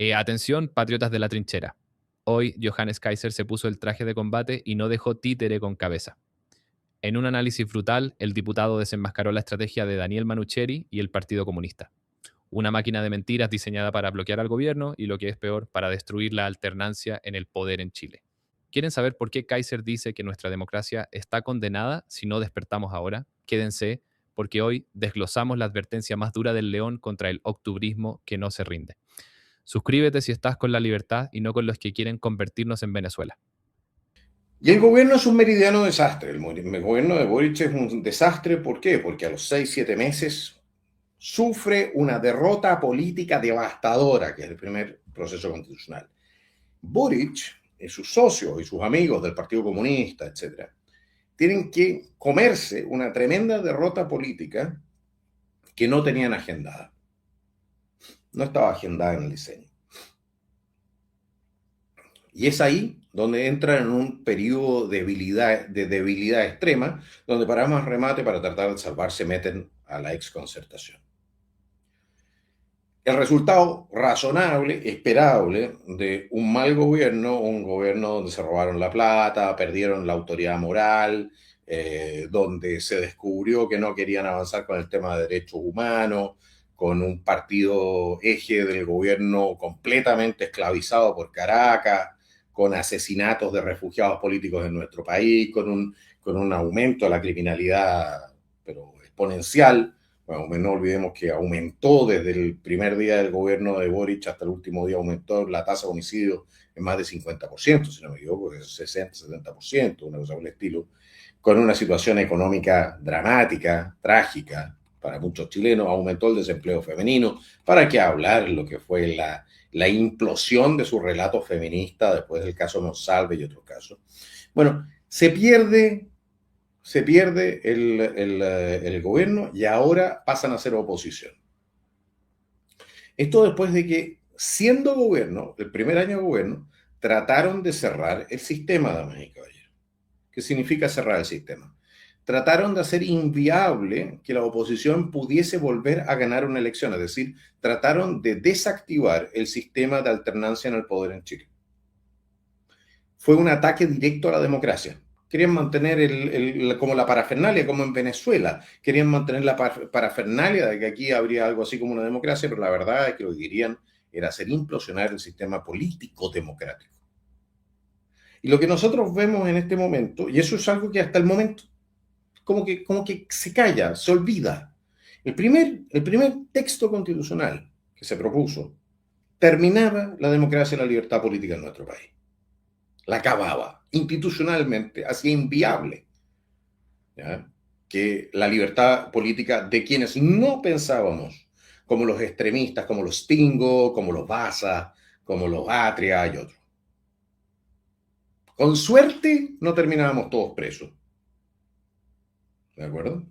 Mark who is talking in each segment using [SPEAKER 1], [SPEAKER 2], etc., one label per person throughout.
[SPEAKER 1] Atención, patriotas de la trinchera. Hoy Johannes Kaiser se puso el traje de combate y no dejó títere con cabeza. En un análisis brutal, el diputado desenmascaró la estrategia de Daniel Manucheri y el Partido Comunista. Una máquina de mentiras diseñada para bloquear al gobierno y, lo que es peor, para destruir la alternancia en el poder en Chile. ¿Quieren saber por qué Kaiser dice que nuestra democracia está condenada si no despertamos ahora? Quédense, porque hoy desglosamos la advertencia más dura del león contra el octubrismo que no se rinde. Suscríbete si estás con la libertad y no con los que quieren convertirnos en Venezuela.
[SPEAKER 2] Y el gobierno es un meridiano desastre. El gobierno de Boric es un desastre. ¿Por qué? Porque a los 6, 7 meses sufre una derrota política devastadora, que es el primer proceso constitucional. Boric y sus socios y sus amigos del Partido Comunista, etcétera, tienen que comerse una tremenda derrota política que no tenían agendada. No estaba agendada en el diseño. Y es ahí donde entran en un periodo de debilidad extrema, donde para más remate, para tratar de salvar, se meten a la exconcertación. El resultado razonable, esperable, de un mal gobierno, un gobierno donde se robaron la plata, perdieron la autoridad moral, donde se descubrió que no querían avanzar con el tema de derechos humanos, con un partido eje del gobierno completamente esclavizado por Caracas, con asesinatos de refugiados políticos en nuestro país, con un aumento de la criminalidad, pero exponencial. Bueno, no olvidemos que aumentó desde el primer día del gobierno de Boric hasta el último día, aumentó la tasa de homicidio en más de 50%, si no me equivoco, es 60, 70%, una cosa por el estilo, con una situación económica dramática, trágica para muchos chilenos, aumentó el desempleo femenino. ¿Para qué hablar lo que fue la implosión de su relato feminista después del caso Monsalve y otros casos? Bueno, se pierde el gobierno y ahora pasan a ser oposición. Esto después de que, siendo gobierno, el primer año de gobierno, trataron de cerrar el sistema, damas y caballeros. ¿Qué significa cerrar el sistema? Trataron de hacer inviable que la oposición pudiese volver a ganar una elección, es decir, trataron de desactivar el sistema de alternancia en el poder en Chile. Fue un ataque directo a la democracia. Querían mantener como la parafernalia, como en Venezuela. Querían mantener la parafernalia de que aquí habría algo así como una democracia, pero la verdad es que lo que querían era hacer implosionar el sistema político democrático. Y lo que nosotros vemos en este momento, y eso es algo que hasta el momento como que se calla, se olvida. El primer texto constitucional que se propuso terminaba la democracia y la libertad política en nuestro país. La acababa institucionalmente, hacía inviable, ¿ya?, que la libertad política de quienes no pensábamos como los extremistas, como los Stingo, como los Baza, como los Atria y otros. Con suerte no terminábamos todos presos. ¿De acuerdo?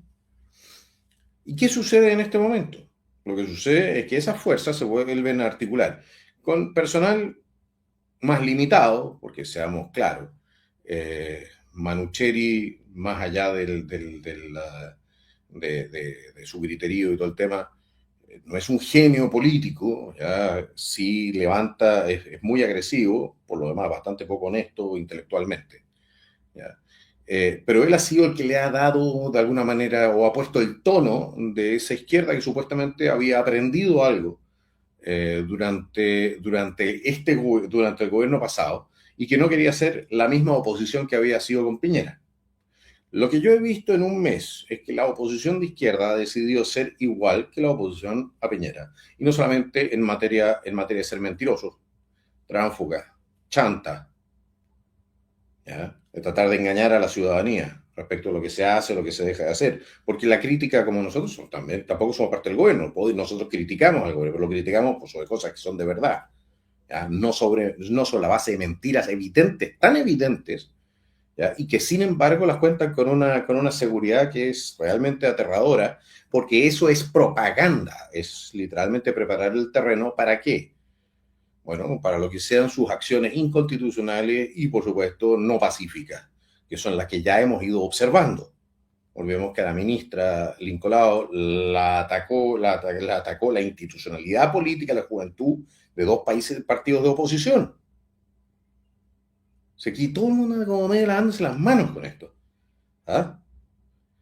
[SPEAKER 2] ¿Y qué sucede en este momento? Lo que sucede es que esas fuerzas se vuelven a articular con personal más limitado, porque seamos claros, Manucheri, más allá de su griterío y todo el tema, no es un genio político, ¿ya? Sí levanta, es muy agresivo, por lo demás bastante poco honesto intelectualmente, ¿ya? Pero él ha sido el que le ha dado de alguna manera o ha puesto el tono de esa izquierda que supuestamente había aprendido algo durante el gobierno pasado y que no quería ser la misma oposición que había sido con Piñera. Lo que yo he visto en un mes es que la oposición de izquierda ha decidido ser igual que la oposición a Piñera. Y no solamente en materia de ser mentirosos, tránsfuga, chanta, ¿ya?, de tratar de engañar a la ciudadanía respecto a lo que se hace, lo que se deja de hacer. Porque la crítica, como nosotros también, tampoco somos parte del gobierno, nosotros criticamos al gobierno, pero lo criticamos sobre cosas que son de verdad, ¿ya?, no sobre la base de mentiras evidentes, tan evidentes, ¿ya?, y que sin embargo las cuentan con una seguridad que es realmente aterradora, porque eso es propaganda, es literalmente preparar el terreno. ¿Para qué? Bueno, para lo que sean sus acciones inconstitucionales y, por supuesto, no pacíficas, que son las que ya hemos ido observando. Olvidemos que a la ministra Lincolao la atacó la institucionalidad política, la juventud de dos partidos de oposición. Se quitó todo el mundo como medio lavándose las manos con esto. ¿Ah?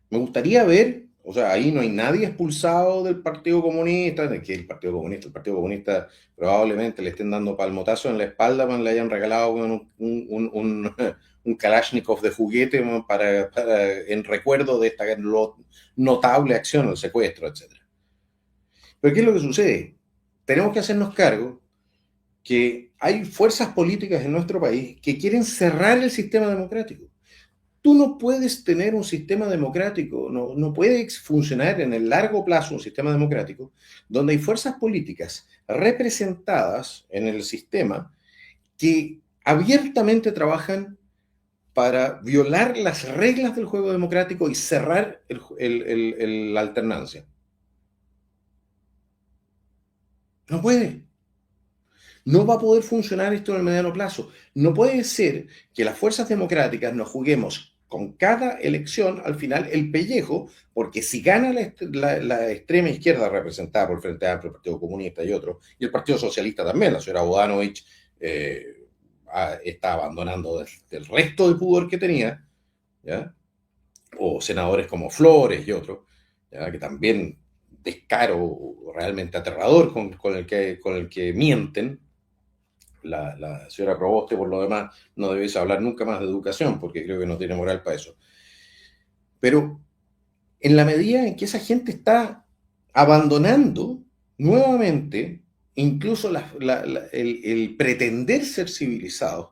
[SPEAKER 2] Me gustaría ver, o sea, ahí no hay nadie expulsado del Partido Comunista, de que el Partido Comunista probablemente le estén dando palmotazos en la espalda cuando le hayan regalado un Kalashnikov de juguete en recuerdo de esta notable acción, el secuestro, etc. Pero ¿qué es lo que sucede? Tenemos que hacernos cargo que hay fuerzas políticas en nuestro país que quieren cerrar el sistema democrático. Tú no puedes tener un sistema democrático, no puede funcionar en el largo plazo un sistema democrático donde hay fuerzas políticas representadas en el sistema que abiertamente trabajan para violar las reglas del juego democrático y cerrar la alternancia. No puede. No va a poder funcionar esto en el mediano plazo. No puede ser que las fuerzas democráticas nos juguemos con cada elección al final el pellejo, porque si gana la extrema izquierda representada por el Frente Amplio, el Partido Comunista y otros, y el Partido Socialista también, la señora Bodanovich está abandonando del resto de pudor que tenía, ¿ya? O senadores como Flores y otros, ¿ya? Que también descaro realmente aterrador con el que mienten. La señora Proboste, por lo demás, no debéis hablar nunca más de educación, porque creo que no tiene moral para eso. Pero en la medida en que esa gente está abandonando nuevamente, incluso el pretender ser civilizados,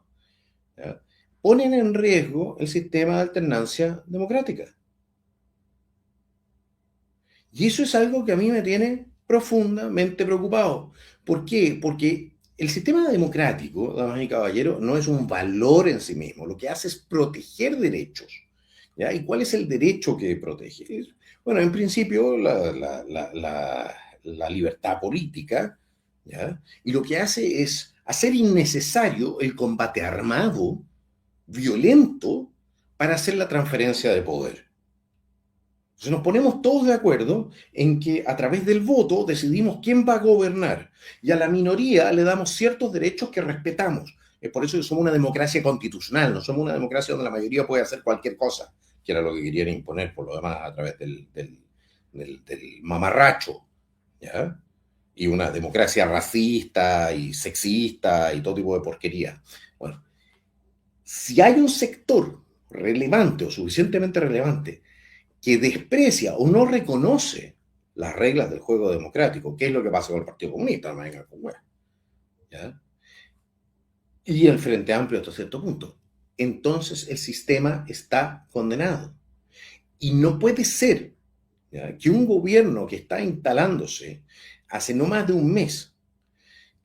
[SPEAKER 2] ¿ya? Ponen en riesgo el sistema de alternancia democrática. Y eso es algo que a mí me tiene profundamente preocupado. ¿Por qué? Porque el sistema democrático, damas y caballeros, no es un valor en sí mismo. Lo que hace es proteger derechos. ¿Ya? ¿Y cuál es el derecho que protege? Bueno, en principio, la libertad política, ¿ya? Y lo que hace es hacer innecesario el combate armado, violento, para hacer la transferencia de poder. Entonces nos ponemos todos de acuerdo en que a través del voto decidimos quién va a gobernar y a la minoría le damos ciertos derechos que respetamos. Es por eso que somos una democracia constitucional, no somos una democracia donde la mayoría puede hacer cualquier cosa, que era lo que querían imponer por lo demás a través del mamarracho, ¿ya? Y una democracia racista y sexista y todo tipo de porquería. Bueno, si hay un sector relevante o suficientemente relevante que desprecia o no reconoce las reglas del juego democrático, que es lo que pasa con el Partido Comunista, ¿ya? Y el Frente Amplio hasta cierto punto. Entonces el sistema está condenado. Y no puede ser, ¿ya?, que un gobierno que está instalándose hace no más de un mes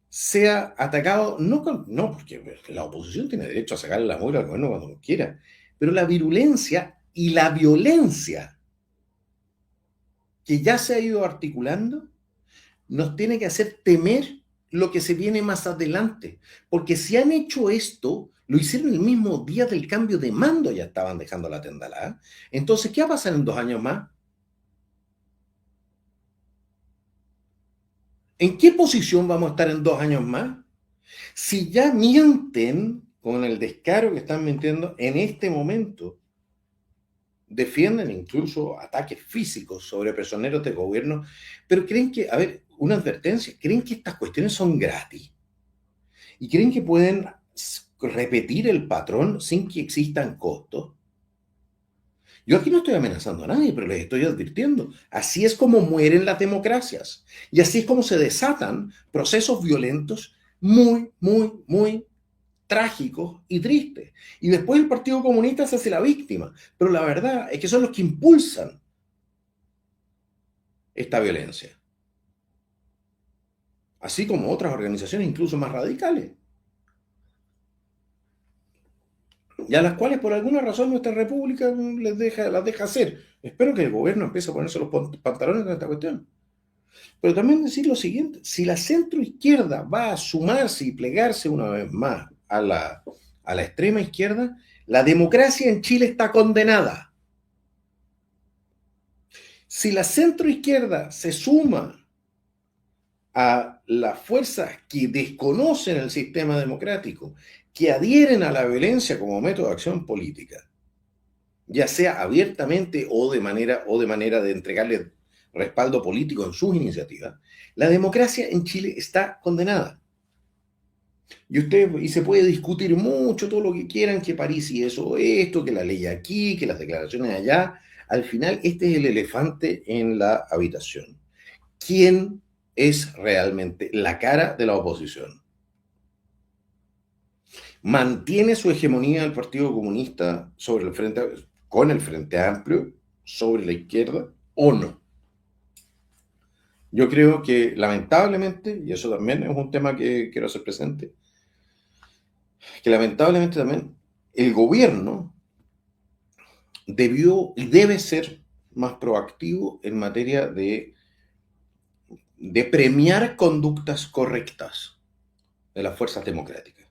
[SPEAKER 2] sea atacado, no porque la oposición tiene derecho a sacarle la mugre al gobierno cuando quiera, pero la virulencia y la violencia que ya se ha ido articulando nos tiene que hacer temer lo que se viene más adelante. Porque si han hecho esto, lo hicieron el mismo día del cambio de mando, ya estaban dejando la tendalada. Entonces, ¿qué va a pasar en 2 años más? ¿En qué posición vamos a estar en 2 años más? Si ya mienten con el descaro que están mintiendo en este momento, defienden incluso ataques físicos sobre personeros de gobierno, pero creen que, a ver, una advertencia, creen que estas cuestiones son gratis y creen que pueden repetir el patrón sin que existan costos. Yo aquí no estoy amenazando a nadie, pero les estoy advirtiendo. Así es como mueren las democracias y así es como se desatan procesos violentos muy, muy, muy trágicos y tristes. Y después el Partido Comunista se hace la víctima. Pero la verdad es que son los que impulsan esta violencia. Así como otras organizaciones incluso más radicales. Y a las cuales por alguna razón nuestra república las deja hacer. Espero que el gobierno empiece a ponerse los pantalones en esta cuestión. Pero también decir lo siguiente, si la centroizquierda va a sumarse y plegarse una vez más a la extrema izquierda, la democracia en Chile está condenada. Si la centroizquierda se suma a las fuerzas que desconocen el sistema democrático, que adhieren a la violencia como método de acción política, ya sea abiertamente o de manera de entregarle respaldo político en sus iniciativas, la democracia en Chile está condenada. Y se puede discutir mucho todo lo que quieran, que París y eso, esto, que la ley aquí, que las declaraciones allá. Al final, este es el elefante en la habitación. ¿Quién es realmente la cara de la oposición? ¿Mantiene su hegemonía el Partido Comunista con el Frente Amplio sobre la izquierda o no? Yo creo que lamentablemente, y eso también es un tema que quiero hacer presente, que lamentablemente también el gobierno debió y debe ser más proactivo en materia de premiar conductas correctas de las fuerzas democráticas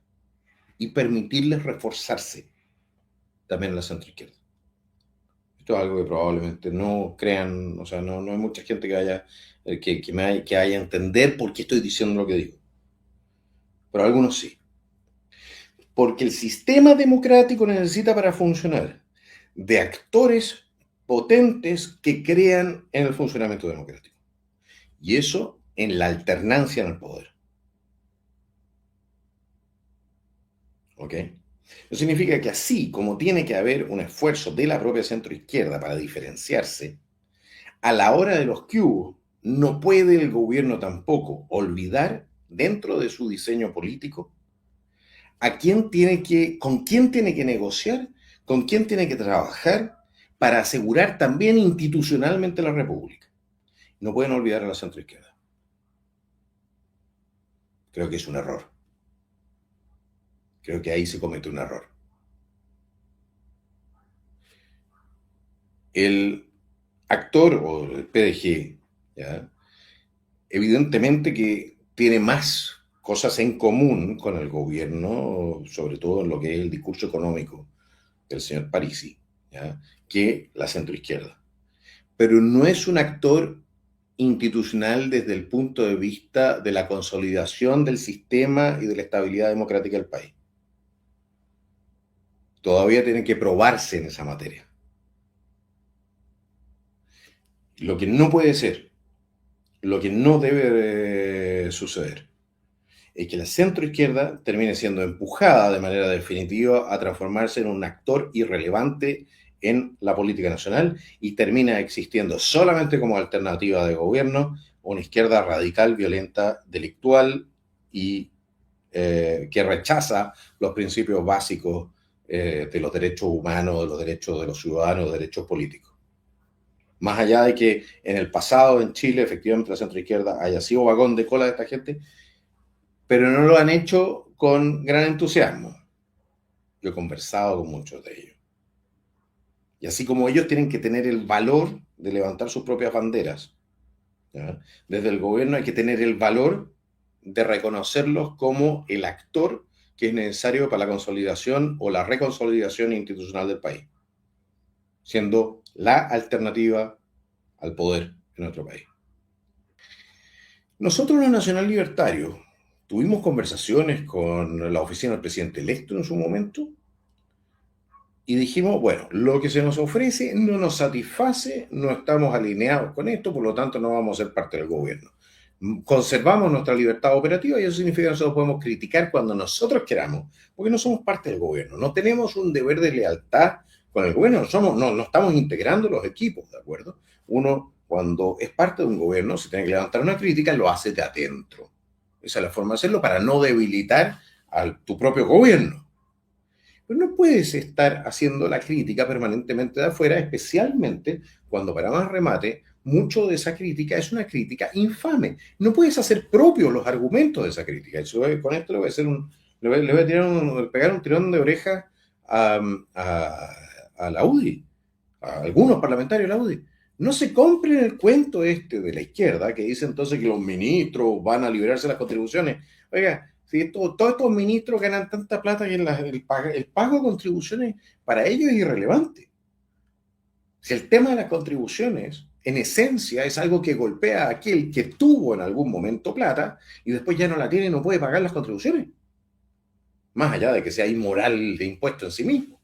[SPEAKER 2] y permitirles reforzarse también en la centroizquierda. Esto es algo que probablemente no crean, o sea, no hay mucha gente que haya entender por qué estoy diciendo lo que digo. Pero algunos sí. Porque el sistema democrático necesita para funcionar de actores potentes que crean en el funcionamiento democrático. Y eso en la alternancia en el poder. ¿Ok? Eso significa que así como tiene que haber un esfuerzo de la propia centroizquierda para diferenciarse, a la hora de los que hubo, no puede el gobierno tampoco olvidar dentro de su diseño político con quién tiene que negociar, con quién tiene que trabajar para asegurar también institucionalmente la República. No pueden olvidar a la centroizquierda. Creo que es un error. Creo que ahí se comete un error. El actor o el PDG, ¿ya? Evidentemente que tiene más cosas en común con el gobierno, sobre todo en lo que es el discurso económico del señor Parisi, ¿ya? Que la centroizquierda. Pero no es un actor institucional desde el punto de vista de la consolidación del sistema y de la estabilidad democrática del país. Todavía tiene que probarse en esa materia. Lo que no puede ser, lo que no debe suceder, es que la centroizquierda termine siendo empujada de manera definitiva a transformarse en un actor irrelevante en la política nacional y termina existiendo solamente como alternativa de gobierno una izquierda radical, violenta, delictual y que rechaza los principios básicos de los derechos humanos, de los derechos de los ciudadanos, de los derechos políticos. Más allá de que en el pasado en Chile efectivamente la centroizquierda haya sido vagón de cola de esta gente, pero no lo han hecho con gran entusiasmo. Yo he conversado con muchos de ellos. Y así como ellos tienen que tener el valor de levantar sus propias banderas, ¿ya? Desde el gobierno hay que tener el valor de reconocerlos como el actor que es necesario para la consolidación o la reconsolidación institucional del país, siendo la alternativa al poder en nuestro país. Nosotros los nacional libertarios tuvimos conversaciones con la oficina del presidente electo en su momento y dijimos, bueno, lo que se nos ofrece no nos satisface, no estamos alineados con esto, por lo tanto no vamos a ser parte del gobierno. Conservamos nuestra libertad operativa y eso significa que nosotros podemos criticar cuando nosotros queramos, porque no somos parte del gobierno, no tenemos un deber de lealtad con el gobierno, no estamos integrando los equipos, ¿de acuerdo? Uno, cuando es parte de un gobierno, si tiene que levantar una crítica, lo hace de adentro. Esa es la forma de hacerlo para no debilitar a tu propio gobierno. Pero no puedes estar haciendo la crítica permanentemente de afuera, especialmente cuando, para más remate, mucho de esa crítica es una crítica infame. No puedes hacer propios los argumentos de esa crítica. Con esto le voy a hacer pegar un tirón de oreja a la UDI, a algunos parlamentarios de la UDI. No se compren el cuento este de la izquierda que dice entonces que los ministros van a liberarse de las contribuciones. Oiga, si todos estos ministros ganan tanta plata que el pago de contribuciones para ellos es irrelevante. Si el tema de las contribuciones en esencia es algo que golpea a aquel que tuvo en algún momento plata y después ya no la tiene y no puede pagar las contribuciones, más allá de que sea inmoral de impuesto en sí mismo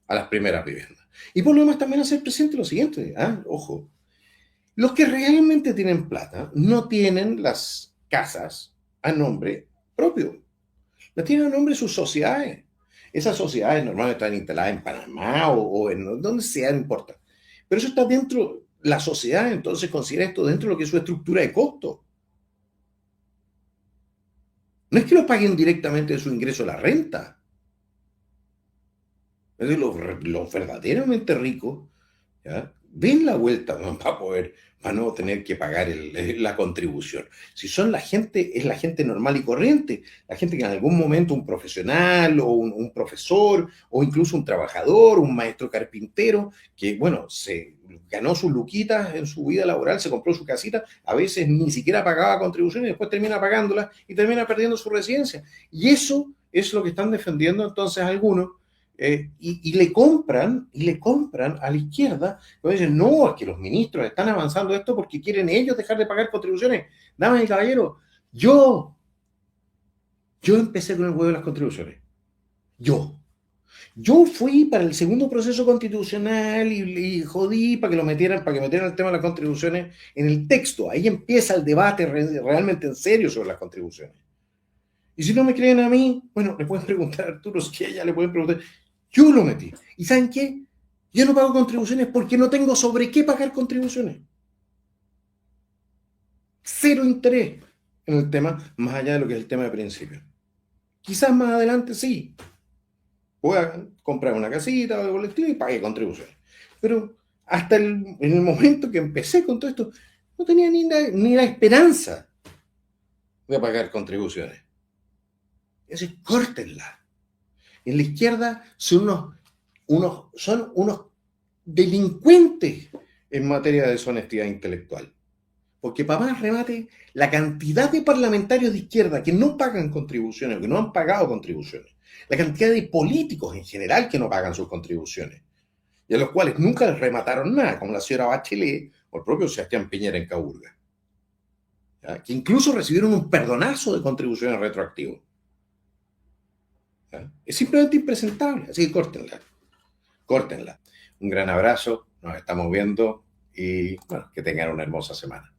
[SPEAKER 2] a las primeras viviendas. Y por lo demás también hacer presente lo siguiente, ojo, los que realmente tienen plata no tienen las casas a nombre propio, las tienen a nombre de sus sociedades. Esas sociedades normalmente están instaladas en Panamá o en donde sea, no importa. Pero eso está dentro, la sociedad entonces considera esto dentro de lo que es su estructura de costo. No es que lo paguen directamente de su ingreso a la renta. Es decir, los verdaderamente ricos, ¿ya?, ven la vuelta, ¿no?, para no tener que pagar la contribución. Si son la gente, es la gente normal y corriente, la gente que en algún momento un profesional o un profesor o incluso un trabajador, un maestro carpintero, que bueno, se ganó sus luquitas en su vida laboral, se compró su casita, a veces ni siquiera pagaba contribuciones y después termina pagándolas y termina perdiendo su residencia. Y eso es lo que están defendiendo entonces algunos. Y le compran a la izquierda, dicen, no, es que los ministros están avanzando esto porque quieren ellos dejar de pagar contribuciones. Damas y caballeros, yo empecé con el huevo de las contribuciones. Yo fui para el segundo proceso constitucional y jodí para que lo metieran, para que metieran el tema de las contribuciones en el texto. Ahí empieza el debate realmente en serio sobre las contribuciones. Y si no me creen a mí, bueno, le pueden preguntar a Arturo, si ella le pueden preguntar. Yo lo metí. ¿Y saben qué? Yo no pago contribuciones porque no tengo sobre qué pagar contribuciones. Cero interés en el tema, más allá de lo que es el tema de principio. Quizás más adelante sí. Voy a comprar una casita o algo colectivo y pague contribuciones. Pero hasta en el momento que empecé con todo esto, no tenía ni la esperanza de pagar contribuciones. Es decir, córtenla. En la izquierda son unos delincuentes en materia de deshonestidad intelectual. Porque para más remate, la cantidad de parlamentarios de izquierda que no pagan contribuciones, que no han pagado contribuciones, la cantidad de políticos en general que no pagan sus contribuciones, y a los cuales nunca les remataron nada, como la señora Bachelet o el propio Sebastián Piñera en Caburga, ¿ya?, que incluso recibieron un perdonazo de contribuciones retroactivas. ¿Ya? Es simplemente impresentable, así que córtenla. Un gran abrazo, nos estamos viendo y bueno, que tengan una hermosa semana.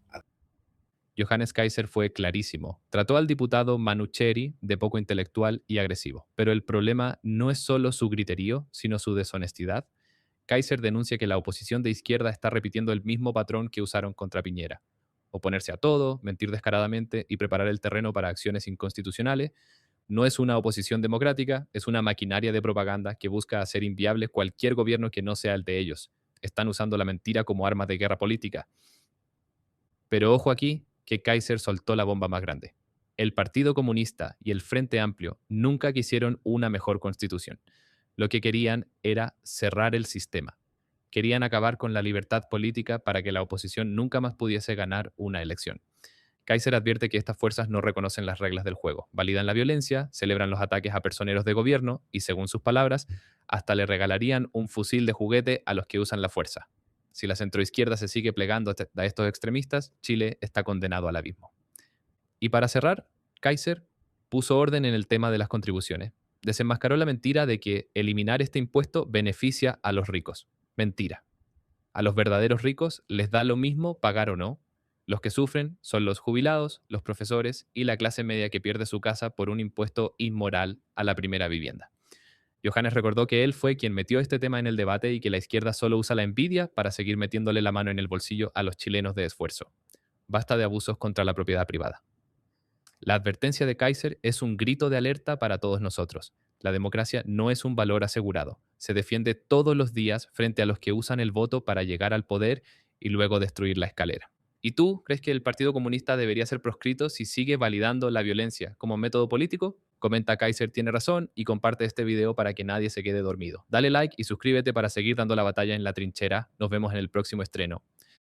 [SPEAKER 1] Johannes Kaiser fue clarísimo. Trató al diputado Manucheri de poco intelectual y agresivo. Pero el problema no es solo su griterío, sino su deshonestidad. Kaiser denuncia que la oposición de izquierda está repitiendo el mismo patrón que usaron contra Piñera. Oponerse a todo, mentir descaradamente y preparar el terreno para acciones inconstitucionales. No es una oposición democrática, es una maquinaria de propaganda que busca hacer inviable cualquier gobierno que no sea el de ellos. Están usando la mentira como arma de guerra política. Pero ojo aquí, que Kaiser soltó la bomba más grande. El Partido Comunista y el Frente Amplio nunca quisieron una mejor constitución. Lo que querían era cerrar el sistema. Querían acabar con la libertad política para que la oposición nunca más pudiese ganar una elección. Kaiser advierte que estas fuerzas no reconocen las reglas del juego, validan la violencia, celebran los ataques a personeros de gobierno y, según sus palabras, hasta le regalarían un fusil de juguete a los que usan la fuerza. Si la centroizquierda se sigue plegando a estos extremistas, Chile está condenado al abismo. Y para cerrar, Kaiser puso orden en el tema de las contribuciones. Desenmascaró la mentira de que eliminar este impuesto beneficia a los ricos. Mentira. A los verdaderos ricos les da lo mismo pagar o no. Los que sufren son los jubilados, los profesores y la clase media que pierde su casa por un impuesto inmoral a la primera vivienda. Johannes recordó que él fue quien metió este tema en el debate y que la izquierda solo usa la envidia para seguir metiéndole la mano en el bolsillo a los chilenos de esfuerzo. Basta de abusos contra la propiedad privada. La advertencia de Kaiser es un grito de alerta para todos nosotros. La democracia no es un valor asegurado. Se defiende todos los días frente a los que usan el voto para llegar al poder y luego destruir la escalera. ¿Y tú crees que el Partido Comunista debería ser proscrito si sigue validando la violencia como método político? Comenta Kaiser tiene razón y comparte este video para que nadie se quede dormido. Dale like y suscríbete para seguir dando la batalla en la trinchera. Nos vemos en el próximo estreno.